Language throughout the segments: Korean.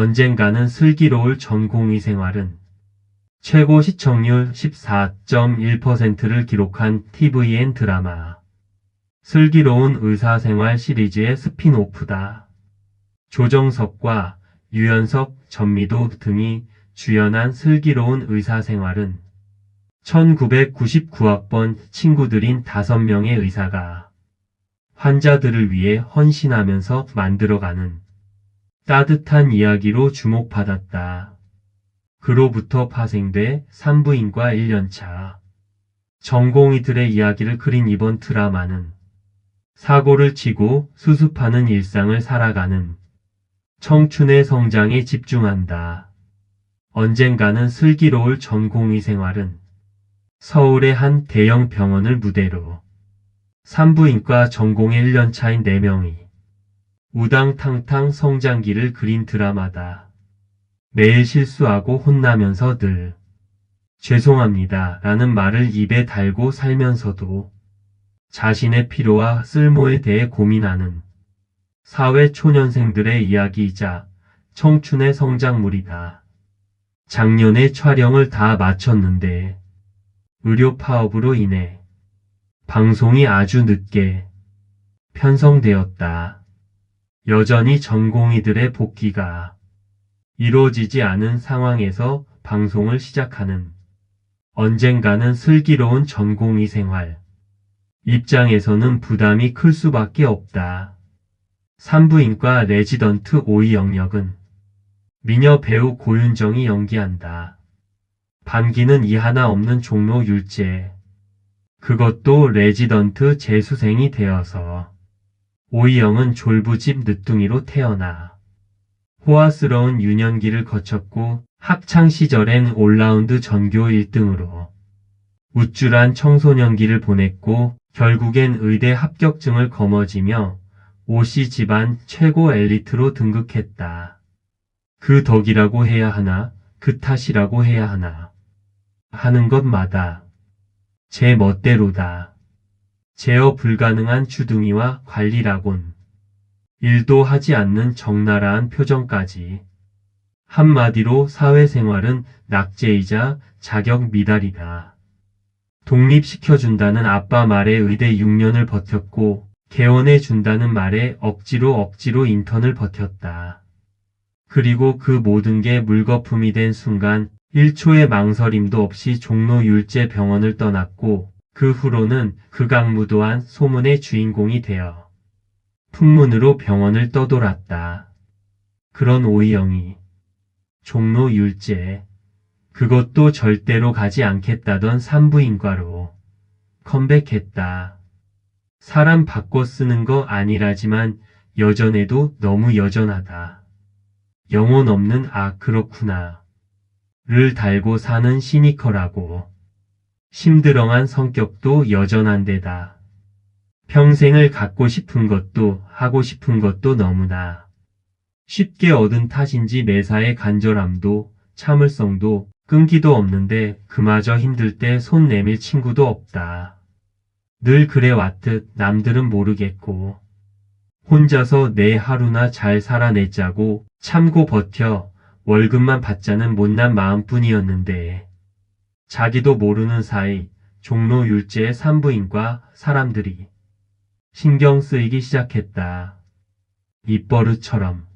언젠가는 슬기로울 전공의 생활은 최고 시청률 14.1%를 기록한 tvN 드라마 슬기로운 의사생활 시리즈의 스핀오프다. 조정석과 유연석, 전미도 등이 주연한 슬기로운 의사생활은 1999학번 친구들인 5명의 의사가 환자들을 위해 헌신하면서 만들어가는 따뜻한 이야기로 주목받았다. 그로부터 파생돼 산부인과 1년차 전공의들의 이야기를 그린 이번 드라마는 사고를 치고 수습하는 일상을 살아가는 청춘의 성장에 집중한다. 언젠가는 슬기로울 전공의 생활은 서울의 한 대형 병원을 무대로 산부인과 전공의 1년차인 4명이 우당탕탕 성장기를 그린 드라마다. 매일 실수하고 혼나면서 늘 죄송합니다 라는 말을 입에 달고 살면서도 자신의 필요와 쓸모에 대해 고민하는 사회 초년생들의 이야기이자 청춘의 성장물이다. 작년에 촬영을 다 마쳤는데 의료 파업으로 인해 방송이 아주 늦게 편성되었다. 여전히 전공의들의 복귀가 이루어지지 않은 상황에서 방송을 시작하는 언젠가는 슬기로운 전공의 생활 입장에서는 부담이 클 수밖에 없다. 산부인과 레지던트 오이영 역은 미녀 배우 고윤정이 연기한다. 반기는 이 하나 없는 종로 율제. 그것도 레지던트 재수생이 되어서. 오이영은 졸부집 늦둥이로 태어나 호화스러운 유년기를 거쳤고 학창시절엔 올라운드 전교 1등으로 우쭐한 청소년기를 보냈고 결국엔 의대 합격증을 거머쥐며 오씨 집안 최고 엘리트로 등극했다. 그 덕이라고 해야 하나, 그 탓이라고 해야 하나. 하는 것마다 제 멋대로다. 제어 불가능한 주둥이와 관리라곤 일도 하지 않는 적나라한 표정까지. 한마디로 사회생활은 낙제이자 자격 미달이다. 독립시켜준다는 아빠 말에 의대 6년을 버텼고 개원해준다는 말에 억지로 인턴을 버텼다. 그리고 그 모든 게 물거품이 된 순간 1초의 망설임도 없이 종로 율제 병원을 떠났고 그 후로는 극악무도한 소문의 주인공이 되어 풍문으로 병원을 떠돌았다. 그런 오이영이 종로 율제, 그것도 절대로 가지 않겠다던 산부인과로 컴백했다. 사람 바꿔 쓰는 거 아니라지만 여전해도 너무 여전하다. 영혼 없는 아 그렇구나 를 달고 사는 시니컬하고 심드렁한 성격도 여전한 데다 평생을 갖고 싶은 것도 하고 싶은 것도 너무나 쉽게 얻은 탓인지 매사에 간절함도 참을성도 끈기도 없는데 그마저 힘들 때 손 내밀 친구도 없다. 늘 그래왔듯 남들은 모르겠고 혼자서 내 하루나 잘 살아내자고 참고 버텨 월급만 받자는 못난 마음뿐이었는데 자기도 모르는 사이 종로 율제의 산부인과 사람들이 신경 쓰이기 시작했다. 입버릇처럼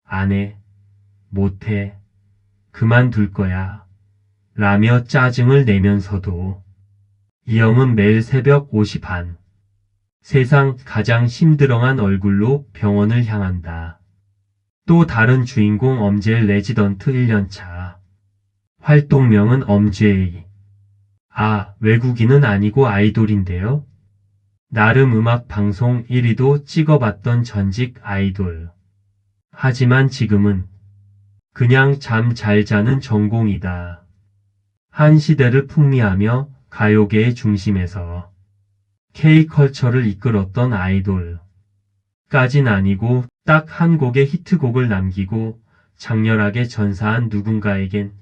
안 해, 못해, 그만둘 거야 라며 짜증을 내면서도 이영은 매일 새벽 5시 반 세상 가장 심드렁한 얼굴로 병원을 향한다. 또 다른 주인공 엄젤 레지던트 1년차 활동명은 엄죄이. 아, 외국인은 아니고 아이돌인데요. 나름 음악 방송 1위도 찍어봤던 전직 아이돌. 하지만 지금은 그냥 잠 잘 자는 전공이다. 한 시대를 풍미하며 가요계의 중심에서 K컬처를 이끌었던 아이돌. 까진 아니고 딱 한 곡의 히트곡을 남기고 장렬하게 전사한 누군가에겐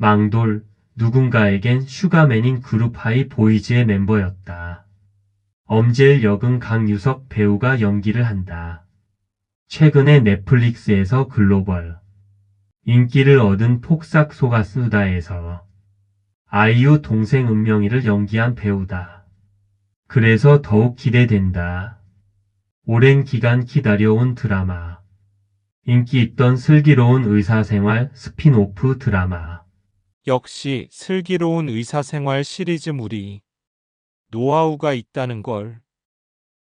망돌, 누군가에겐 슈가맨인 그룹 하이 보이즈의 멤버였다. 엄지엘 역은 강유석 배우가 연기를 한다. 최근에 넷플릭스에서 글로벌 인기를 얻은 폭삭 소가수다에서 아이유 동생 은명이를 연기한 배우다. 그래서 더욱 기대된다. 오랜 기간 기다려온 드라마. 인기 있던 슬기로운 의사생활 스핀오프 드라마. 역시 슬기로운 의사생활 시리즈물이 노하우가 있다는 걸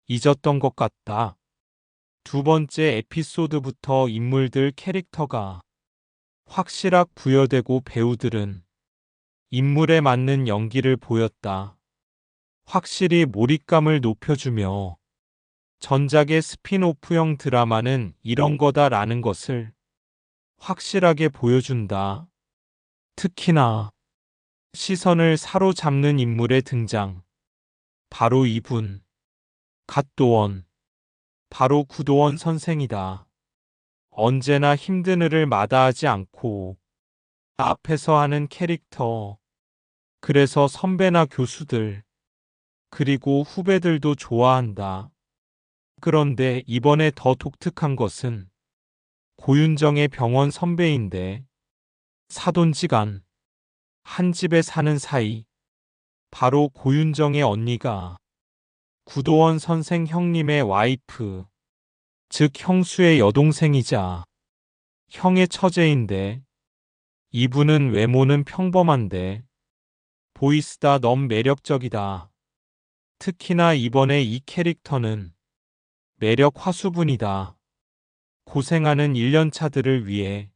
잊었던 것 같다. 두 번째 에피소드부터 인물들 캐릭터가 확실하게 부여되고 배우들은 인물에 맞는 연기를 보였다. 확실히 몰입감을 높여주며 전작의 스핀오프형 드라마는 이런 거다라는 것을 확실하게 보여준다. 특히나 시선을 사로잡는 인물의 등장. 바로 이분. 갓도원. 바로 구도원 선생이다. 언제나 힘든 일을 마다하지 않고 앞에서 하는 캐릭터. 그래서 선배나 교수들, 그리고 후배들도 좋아한다. 그런데 이번에 더 독특한 것은 고윤정의 병원 선배인데 사돈지간 한 집에 사는 사이 바로 고윤정의 언니가 구도원 선생 형님의 와이프, 즉 형수의 여동생이자 형의 처제인데 이분은 외모는 평범한데 보이스다 너무 매력적이다. 특히나 이번에 이 캐릭터는 매력 화수분이다. 고생하는 1년차들을 위해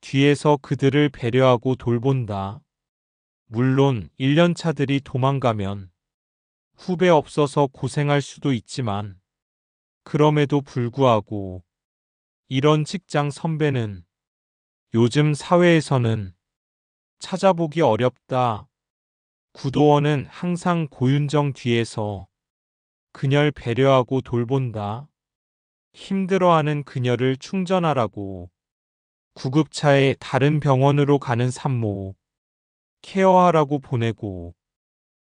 뒤에서 그들을 배려하고 돌본다. 물론 1년차들이 도망가면 후배 없어서 고생할 수도 있지만 그럼에도 불구하고 이런 직장 선배는 요즘 사회에서는 찾아보기 어렵다. 구도원은 항상 고윤정 뒤에서 그녀를 배려하고 돌본다. 힘들어하는 그녀를 충전하라고 구급차에 다른 병원으로 가는 산모 케어하라고 보내고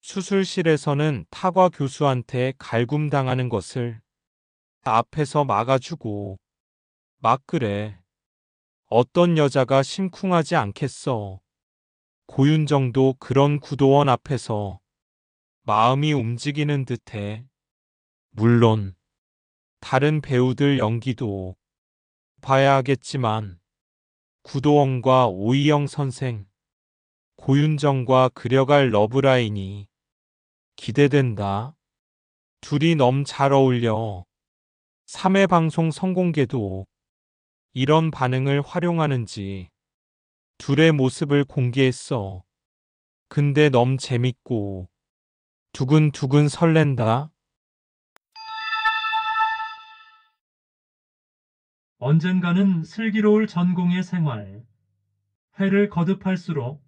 수술실에서는 타과 교수한테 갈굼당하는 것을 앞에서 막아주고 막 그래. 어떤 여자가 심쿵하지 않겠어. 고윤정도 그런 구도원 앞에서 마음이 움직이는 듯해. 물론 다른 배우들 연기도 봐야 하겠지만 구도원과 오이영 선생, 고윤정과 그려갈 러브라인이 기대된다. 둘이 너무 잘 어울려. 3회 방송 성공개도 이런 반응을 활용하는지 둘의 모습을 공개했어. 근데 너무 재밌고 두근두근 설렌다. 언젠가는 슬기로울 전공의 생활. 회를 거듭할수록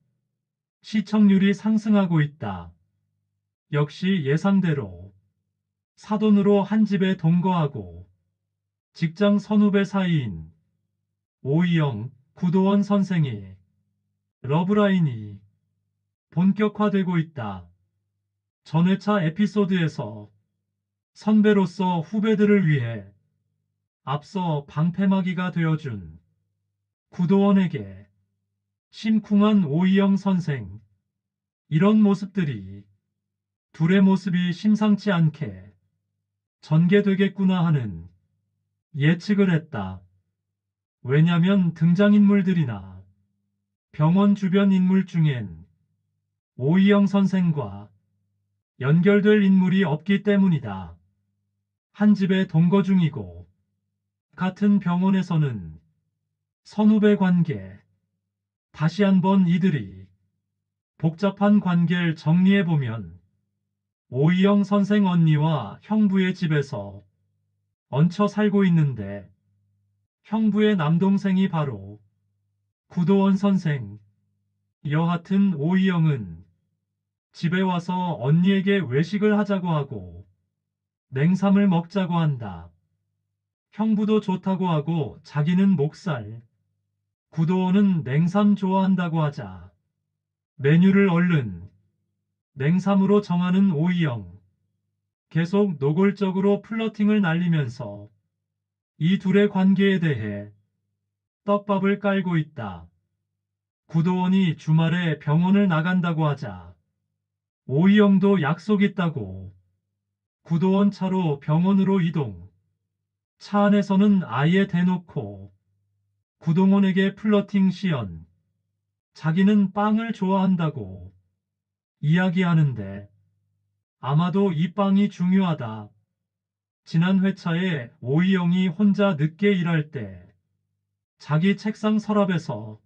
시청률이 상승하고 있다. 역시 예상대로 사돈으로 한 집에 동거하고 직장 선후배 사이인 오이영, 구도원 선생의 러브라인이 본격화되고 있다. 전회차 에피소드에서 선배로서 후배들을 위해 앞서 방패막이가 되어준 구도원에게 심쿵한 오이영 선생. 이런 모습들이 둘의 모습이 심상치 않게 전개되겠구나 하는 예측을 했다. 왜냐면 등장인물들이나 병원 주변 인물 중엔 오이영 선생과 연결될 인물이 없기 때문이다. 한 집에 동거 중이고 같은 병원에서는 선후배 관계. 다시 한번 이들이 복잡한 관계를 정리해보면 오이영 선생 언니와 형부의 집에서 얹혀 살고 있는데 형부의 남동생이 바로 구도원 선생. 여하튼 오이영은 집에 와서 언니에게 외식을 하자고 하고 냉삼을 먹자고 한다. 형부도 좋다고 하고 자기는 목살. 구도원은 냉삼 좋아한다고 하자 메뉴를 얼른 냉삼으로 정하는 오이영. 계속 노골적으로 플러팅을 날리면서 이 둘의 관계에 대해 떡밥을 깔고 있다. 구도원이 주말에 병원을 나간다고 하자 오이영도 약속 있다고 구도원 차로 병원으로 이동. 차 안에서는 아예 대놓고 구동원에게 플러팅 시연. 자기는 빵을 좋아한다고 이야기하는데 아마도 이 빵이 중요하다. 지난 회차에 오이영이 혼자 늦게 일할 때 자기 책상 서랍에서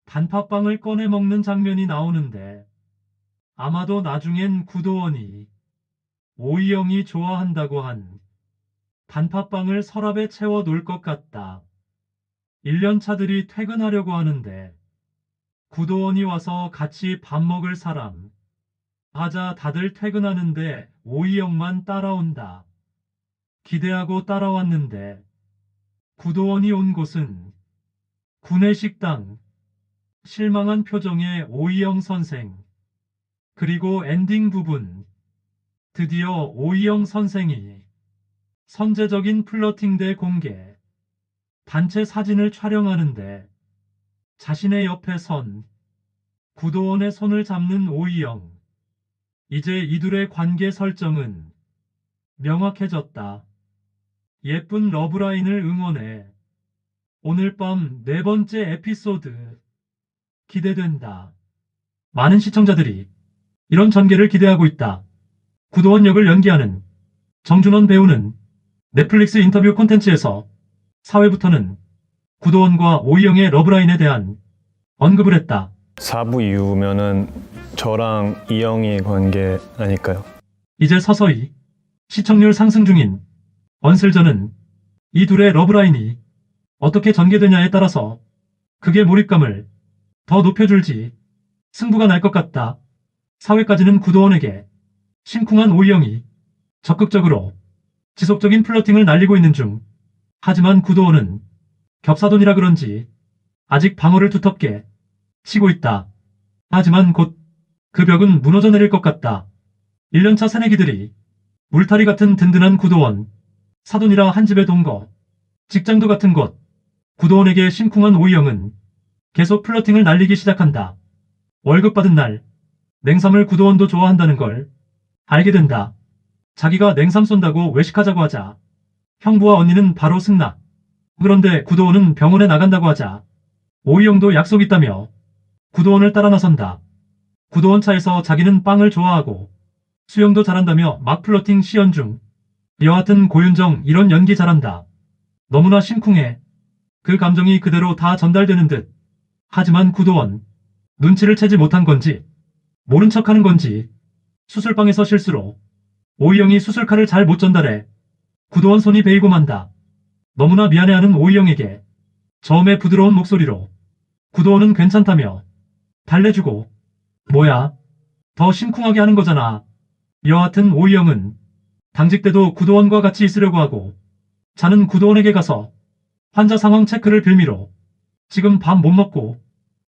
단팥빵을 꺼내 먹는 장면이 나오는데 아마도 나중엔 구도원이 오이영이 좋아한다고 한 단팥빵을 서랍에 채워 놓을 것 같다. 1년 차들이 퇴근하려고 하는데 구도원이 와서 같이 밥 먹을 사람 하자 다들 퇴근하는데 오이영만 따라온다. 기대하고 따라왔는데 구도원이 온 곳은 구내식당. 실망한 표정의 오이영 선생. 그리고 엔딩 부분. 드디어 오이영 선생이 선제적인 플러팅 대 공개. 단체 사진을 촬영하는데 자신의 옆에 선 구도원의 손을 잡는 오이영. 이제 이둘의 관계 설정은 명확해졌다. 예쁜 러브라인을 응원해. 오늘 밤 4번째 에피소드 기대된다. 많은 시청자들이 이런 전개를 기대하고 있다. 구도원 역을 연기하는 정준원 배우는 넷플릭스 인터뷰 콘텐츠에서 4회부터는 구도원과 오이영의 러브라인에 대한 언급을 했다. 4부 이후면은 저랑 이영희 관계 아닐까요? 이제 서서히 시청률 상승 중인 언슬전은 이 둘의 러브라인이 어떻게 전개되냐에 따라서 극의 몰입감을 더 높여줄지 승부가 날 것 같다. 4회까지는 구도원에게 심쿵한 오이영이 적극적으로 지속적인 플러팅을 날리고 있는 중. 하지만 구도원은 겹사돈이라 그런지 아직 방어를 두텁게 치고 있다. 하지만 곧 그 벽은 무너져 내릴 것 같다. 1년차 새내기들이 울타리 같은 든든한 구도원, 사돈이라 한 집의 동거, 직장도 같은 곳. 구도원에게 심쿵한 오이영은 계속 플러팅을 날리기 시작한다. 월급 받은 날 냉삼을 구도원도 좋아한다는 걸 알게 된다. 자기가 냉삼 쏜다고 외식하자고 하자 형부와 언니는 바로 승낙. 그런데 구도원은 병원에 나간다고 하자 오이영도 약속 있다며 구도원을 따라 나선다. 구도원 차에서 자기는 빵을 좋아하고 수영도 잘한다며 막 플러팅 시연 중. 여하튼 고윤정 이런 연기 잘한다. 너무나 심쿵해. 그 감정이 그대로 다 전달되는 듯. 하지만 구도원 눈치를 채지 못한 건지 모른 척하는 건지 수술방에서 실수로 오이영이 수술칼을 잘 못 전달해 구도원 손이 베이고 만다. 너무나 미안해하는 오이영에게 처음에 부드러운 목소리로 구도원은 괜찮다며 달래주고 뭐야 더 심쿵하게 하는 거잖아. 여하튼 오이영은 당직 때도 구도원과 같이 있으려고 하고 자는 구도원에게 가서 환자 상황 체크를 빌미로 지금 밥 못 먹고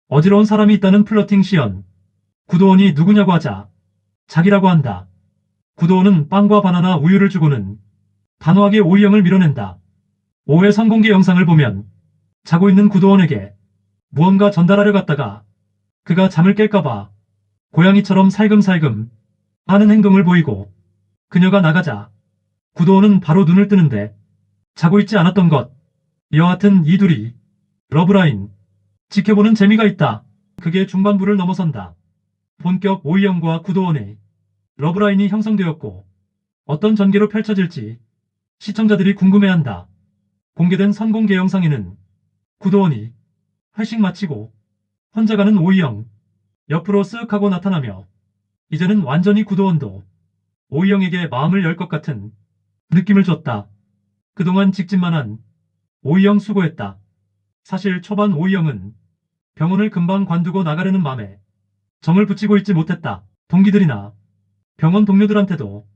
어지러운 사람이 있다는 플러팅 시연. 구도원이 누구냐고 하자 자기라고 한다. 구도원은 빵과 바나나 우유를 주고는 단호하게 오이영을 밀어낸다. 5회 선공개 영상을 보면 자고 있는 구도원에게 무언가 전달하려 갔다가 그가 잠을 깰까봐 고양이처럼 살금살금 하는 행동을 보이고 그녀가 나가자 구도원은 바로 눈을 뜨는데 자고 있지 않았던 것. 여하튼 이 둘이 러브라인 지켜보는 재미가 있다. 그게 중반부를 넘어선다. 본격 오이영과 구도원의 러브라인이 형성되었고 어떤 전개로 펼쳐질지 시청자들이 궁금해한다. 공개된 선공개 영상에는 구도원이 회식 마치고 혼자 가는 오이영 옆으로 쓱 하고 나타나며 이제는 완전히 구도원도 오이영에게 마음을 열 것 같은 느낌을 줬다. 그동안 직진만한 오이영 수고했다. 사실 초반 오이영은 병원을 금방 관두고 나가려는 맘에 정을 붙이고 있지 못했다. 동기들이나 병원 동료들한테도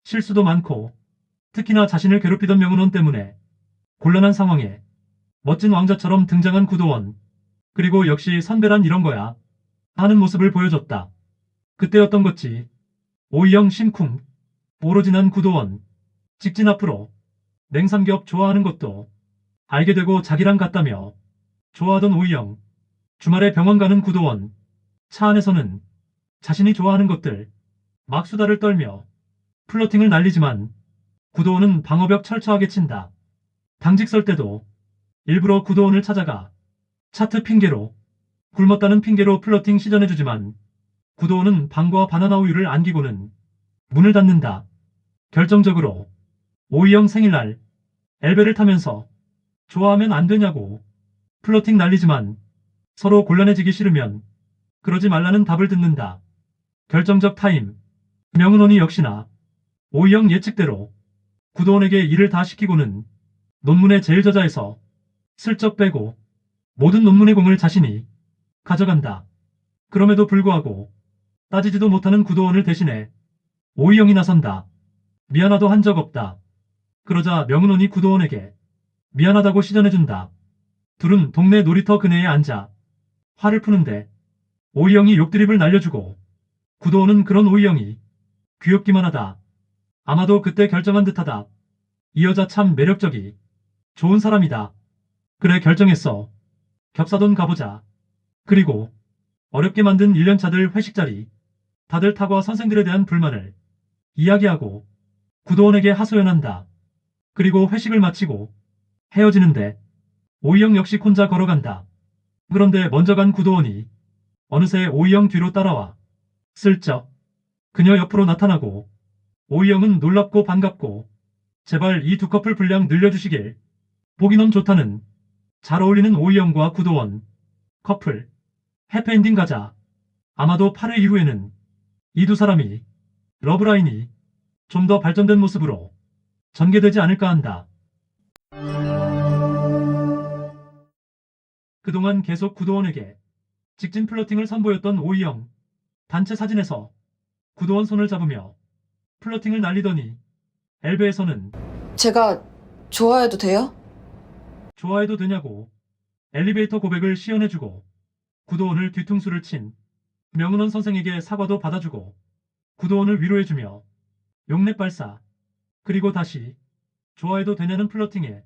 실수도 많고 특히나 자신을 괴롭히던 명은원 때문에 곤란한 상황에 멋진 왕자처럼 등장한 구도원. 그리고 역시 선배란 이런 거야 하는 모습을 보여줬다. 그때였던 것지. 오이영 심쿵. 오로지 난 구도원. 직진 앞으로 냉삼겹 좋아하는 것도 알게 되고 자기랑 같다며 좋아하던 오이영, 주말에 병원 가는 구도원, 차 안에서는 자신이 좋아하는 것들, 막 수다를 떨며 플러팅을 날리지만 구도원은 방어벽 철저하게 친다. 당직 설 때도 일부러 구도원을 찾아가 차트 핑계로, 굶었다는 핑계로 플러팅 시전해주지만 구도원은 빵과 바나나 우유를 안기고는 문을 닫는다. 결정적으로 오이영 생일날 엘베를 타면서 좋아하면 안 되냐고 플러팅 날리지만 서로 곤란해지기 싫으면 그러지 말라는 답을 듣는다. 결정적 타임. 명은원이 역시나 오이영 예측대로 구도원에게 일을 다 시키고는 논문의 제일 저자에서 슬쩍 빼고 모든 논문의 공을 자신이 가져간다. 그럼에도 불구하고 따지지도 못하는 구도원을 대신해 오이영이 나선다. 미안하도 한 적 없다. 그러자 명은원이 구도원에게 미안하다고 시전해준다. 둘은 동네 놀이터 그네에 앉아 화를 푸는데 오이영이 욕드립을 날려주고 구도원은 그런 오이영이 귀엽기만 하다. 아마도 그때 결정한 듯하다. 이 여자 참 매력적이 좋은 사람이다. 그래 결정했어. 겹사돈 가보자. 그리고 어렵게 만든 1년차들 회식 자리. 다들 타과 선생들에 대한 불만을 이야기하고 구도원에게 하소연한다. 그리고 회식을 마치고 헤어지는데 오이영 역시 혼자 걸어간다. 그런데 먼저 간 구도원이 어느새 오이영 뒤로 따라와 슬쩍 그녀 옆으로 나타나고 오이영은 놀랍고 반갑고 제발 이 두 커플 분량 늘려주시길. 보기 너무 좋다는 잘 어울리는 오이영과 구도원 커플 해피엔딩 가자. 아마도 8회 이후에는 이 두 사람이 러브라인이 좀 더 발전된 모습으로 전개되지 않을까 한다. 그동안 계속 구도원에게 직진 플러팅을 선보였던 오이영. 단체 사진에서 구도원 손을 잡으며 플러팅을 날리더니 엘베에서는 제가 좋아해도 돼요? 좋아해도 되냐고 엘리베이터 고백을 시연해주고 구도원을 뒤통수를 친 명은원 선생에게 사과도 받아주고 구도원을 위로해주며 용내 발사. 그리고 다시 좋아해도 되냐는 플러팅에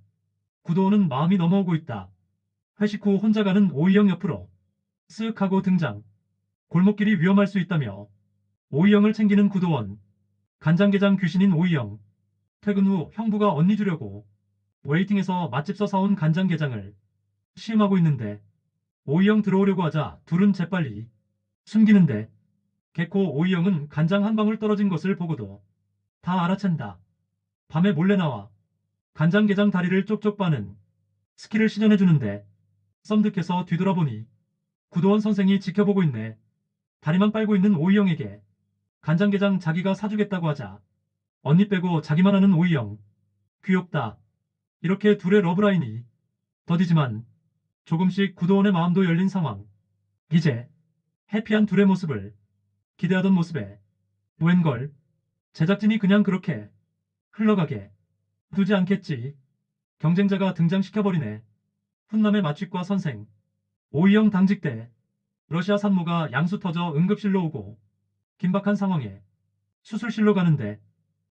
구도원은 마음이 넘어오고 있다. 회식 후 혼자 가는 오이영 옆으로 쓱 하고 등장. 골목길이 위험할 수 있다며 오이영을 챙기는 구도원. 간장게장 귀신인 오이영. 퇴근 후 형부가 언니 주려고 웨이팅에서 맛집서 사온 간장게장을 시음하고 있는데 오이영 들어오려고 하자 둘은 재빨리 숨기는데 개코 오이영은 간장 한 방울 떨어진 것을 보고도 다 알아챈다. 밤에 몰래 나와 간장게장 다리를 쪽쪽 빠는 스킬을 시전해주는데 썸득해서 뒤돌아보니 구도원 선생이 지켜보고 있네. 다리만 빨고 있는 오이영에게 간장게장 자기가 사주겠다고 하자 언니 빼고 자기만 하는 오이영. 귀엽다. 이렇게 둘의 러브라인이 더디지만 조금씩 구도원의 마음도 열린 상황. 이제 해피한 둘의 모습을 기대하던 모습에 웬걸 제작진이 그냥 그렇게 흘러가게 두지 않겠지. 경쟁자가 등장시켜버리네. 훈남의 맛집과 선생. 오이영 당직대. 러시아 산모가 양수 터져 응급실로 오고 긴박한 상황에 수술실로 가는데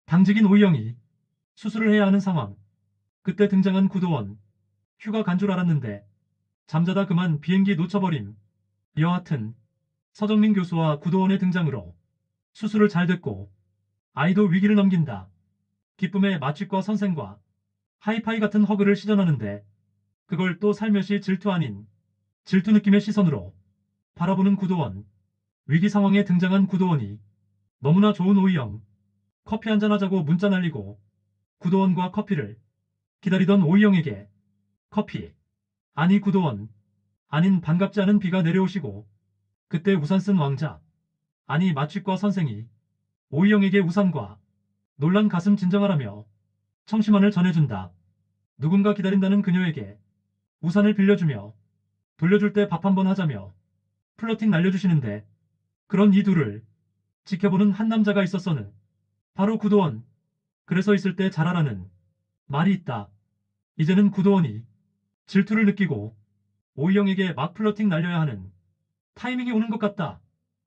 당직인 오이영이 수술을 해야 하는 상황. 그때 등장한 구도원. 휴가 간 줄 알았는데 잠자다 그만 비행기 놓쳐버림. 여하튼 서정민 교수와 구도원의 등장으로 수술을 잘 됐고 아이도 위기를 넘긴다. 기쁨의 맛집과 선생과 하이파이 같은 허그를 시전하는데 그걸 또 살며시 질투 아닌 질투 느낌의 시선으로 바라보는 구도원. 위기 상황에 등장한 구도원이 너무나 좋은 오이영. 커피 한잔 하자고 문자 날리고 구도원과 커피를 기다리던 오이영에게 커피. 아니 구도원. 아닌 반갑지 않은 비가 내려오시고 그때 우산 쓴 왕자. 아니 맛집과 선생이 오이영에게 우산과 놀란 가슴 진정하라며 청심환을 전해준다. 누군가 기다린다는 그녀에게 우산을 빌려주며 돌려줄 때 밥 한번 하자며 플러팅 날려주시는데 그런 이 둘을 지켜보는 한 남자가 있었어는 바로 구도원. 그래서 있을 때 잘하라는 말이 있다. 이제는 구도원이 질투를 느끼고 오이영에게 막 플러팅 날려야 하는 타이밍이 오는 것 같다.